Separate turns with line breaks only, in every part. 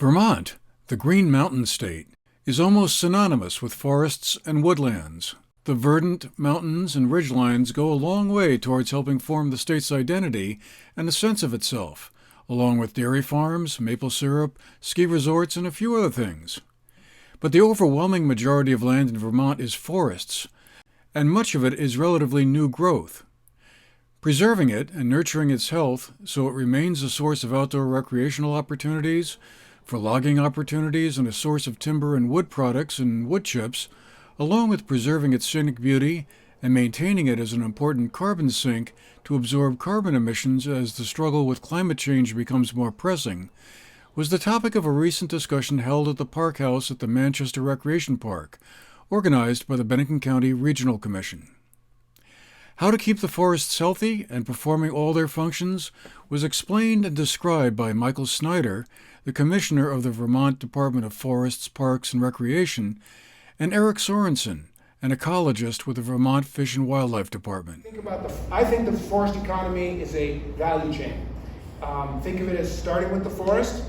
Vermont, the Green Mountain State, is almost synonymous with forests and woodlands. The verdant mountains and ridgelines go a long way towards helping form the state's identity and a sense of itself, along with dairy farms, maple syrup, ski resorts, and a few other things. But the overwhelming majority of land in Vermont is forests, and much of it is relatively new growth. Preserving it and nurturing its health so it remains a source of outdoor recreational opportunities, for logging opportunities and a source of timber and wood products and wood chips, along with preserving its scenic beauty and maintaining it as an important carbon sink to absorb carbon emissions as the struggle with climate change becomes more pressing, was the topic of a recent discussion held at the Park House at the Manchester Recreation Park, organized by the Bennington County Regional Commission. How to keep the forests healthy and performing all their functions was explained and described by Michael Snyder, the Commissioner of the Vermont Department of Forests, Parks, and Recreation, and Eric Sorensen, an ecologist with the Vermont Fish and Wildlife Department.
I think the forest economy is a value chain. Think of it as starting with the forest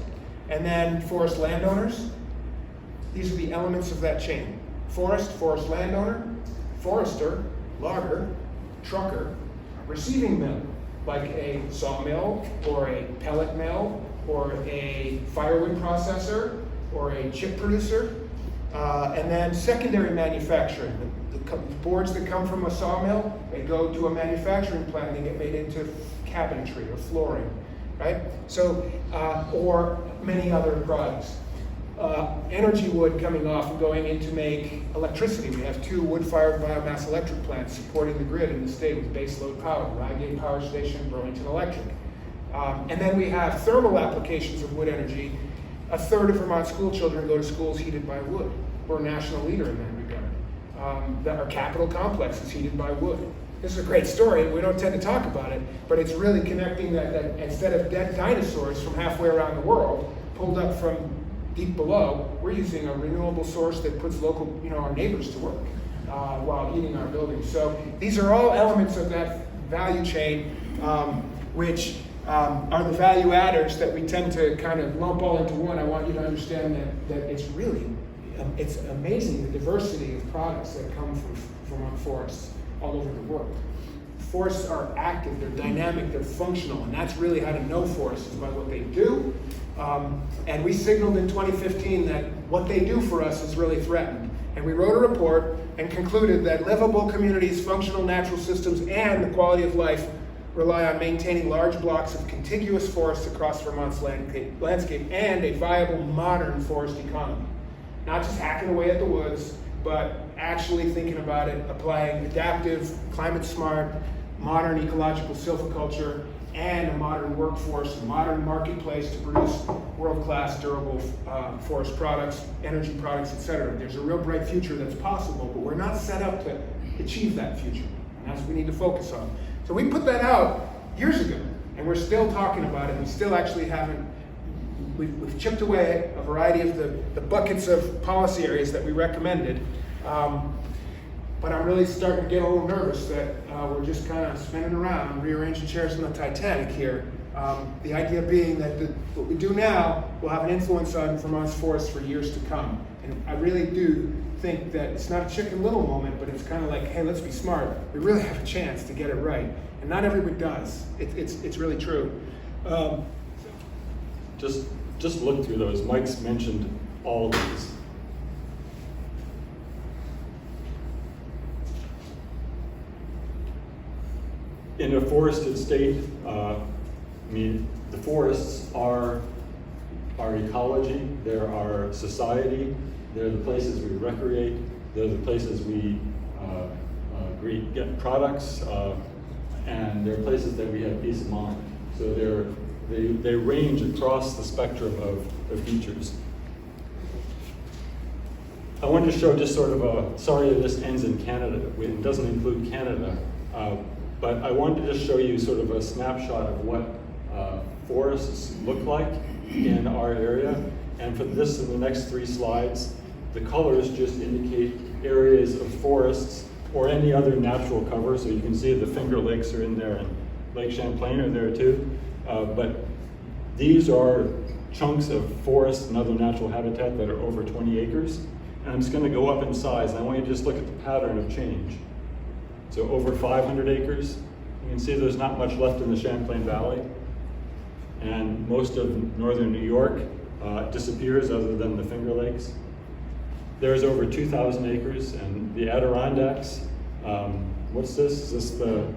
and then forest landowners. These are the elements of that chain. Forest landowner, forester, logger, trucker, receiving mill, like a sawmill or a pellet mill or a firewood processor or a chip producer, and then secondary manufacturing. The boards that come from a sawmill, they go to a manufacturing plant and they get made into cabinetry or flooring, right? So, or many other products. Energy wood coming off and going in to make electricity. We have 2 wood-fired biomass electric plants supporting the grid in the state with baseload power, Rygate Power Station, Burlington Electric. And then we have thermal applications of wood energy. A third of Vermont school children go to schools heated by wood. We're a national leader in that regard. Our Capitol complex is heated by wood. This is a great story. We don't tend to talk about it, but it's really connecting that instead of dead dinosaurs from halfway around the world, pulled up from deep below, we're using a renewable source that puts local, our neighbors to work while heating our buildings. So these are all elements of that value chain, which are the value adders that we tend to kind of lump all into one. I want you to understand that it's really, it's amazing the diversity of products that come from Vermont forests all over the world. Forests are active, they're dynamic, they're functional, and that's really how to know forests is by what they do. And we signaled in 2015 that what they do for us is really threatened. And we wrote a report and concluded that livable communities, functional natural systems, and the quality of life rely on maintaining large blocks of contiguous forests across Vermont's landscape and a viable modern forest economy. Not just hacking away at the woods, but actually thinking about it, applying adaptive, climate-smart, modern ecological silviculture, and a modern workforce, a modern marketplace to produce world-class, durable forest products, energy products, etc. There's a real bright future that's possible, but we're not set up to achieve that future, and that's what we need to focus on. So we put that out years ago, and we're still talking about it. We still actually haven't, we've chipped away a variety of the buckets of policy areas that we recommended. But I'm really starting to get a little nervous that we're just kind of spinning around, rearranging chairs in the Titanic here. The idea being that what we do now will have an influence on Vermont's forests for years to come. And I really do think that it's not a Chicken Little moment, but it's kind of like, hey, let's be smart. We really have a chance to get it right. And not everybody does. It's really true.
Just look through those. Mike's mentioned all of these. In a forested state, the forests are our ecology, they're our society, they're the places we recreate, they're the places we get products, and they're places that we have peace of mind. So they range across the spectrum of features. I wanted to show just sort of sorry that this ends in Canada, it doesn't include Canada, but I wanted to just show you sort of a snapshot of what forests look like in our area. And for this, in the next 3 slides, the colors just indicate areas of forests or any other natural cover. So you can see the Finger Lakes are in there and Lake Champlain are there too. But these are chunks of forest and other natural habitat that are over 20 acres. And I'm just going to go up in size, and I want you to just look at the pattern of change. So over 500 acres, you can see there's not much left in the Champlain Valley. And most of northern New York disappears other than the Finger Lakes. There's over 2,000 acres, and the Adirondacks, what's this? Is that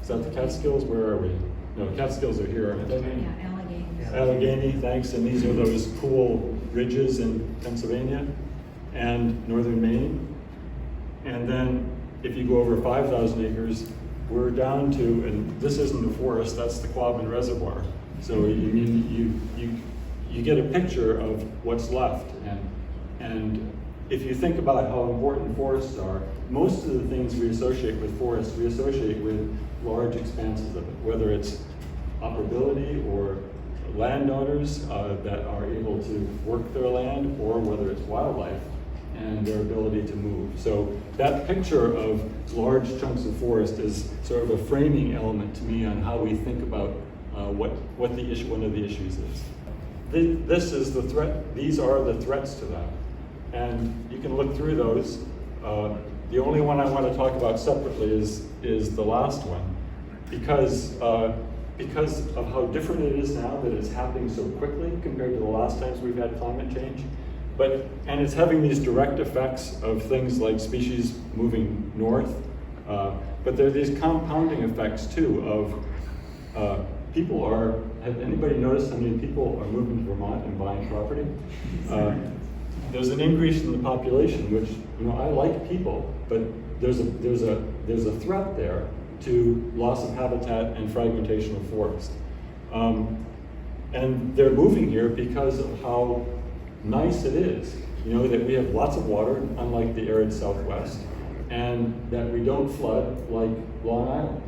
the Catskills? Where are we? No, Catskills are here, aren't they?
Yeah, Allegheny.
Allegheny, thanks, and these are those cool ridges in Pennsylvania and northern Maine. And then if you go over 5,000 acres, we're down to, and this isn't the forest, that's the Quabbin Reservoir. So you get a picture of what's left. And if you think about how important forests are, most of the things we associate with forests, we associate with large expanses of it, whether it's operability or landowners that are able to work their land, or whether it's wildlife and their ability to move. So that picture of large chunks of forest is sort of a framing element to me on how we think about what the issue, one of the issues is. This is the threat. These are the threats to that, and you can look through those. The only one I want to talk about separately is the last one, because of how different it is now, that it's happening so quickly compared to the last times we've had climate change. And it's having these direct effects of things like species moving north, but there are these compounding effects too of have anybody noticed how many people are moving to Vermont and buying property? There's an increase in the population, which, I like people, but there's a threat there to loss of habitat and fragmentation of forest. And they're moving here because of how nice it is, that we have lots of water, unlike the arid Southwest, and that we don't flood like Long Island.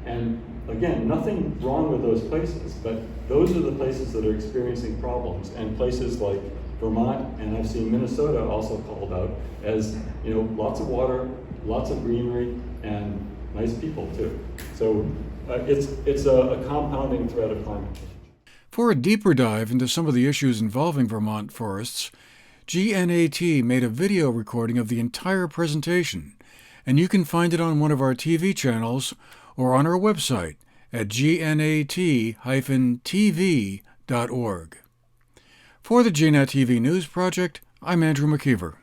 And again, nothing wrong with those places, but those are the places that are experiencing problems, and places like Vermont, and I've seen Minnesota also called out as, lots of water, lots of greenery, and nice people too. So it's a compounding threat of climate change.
For a deeper dive into some of the issues involving Vermont forests, GNAT made a video recording of the entire presentation, and you can find it on one of our TV channels or on our website at gnat-tv.org. For the GNAT-TV News Project, I'm Andrew McKeever.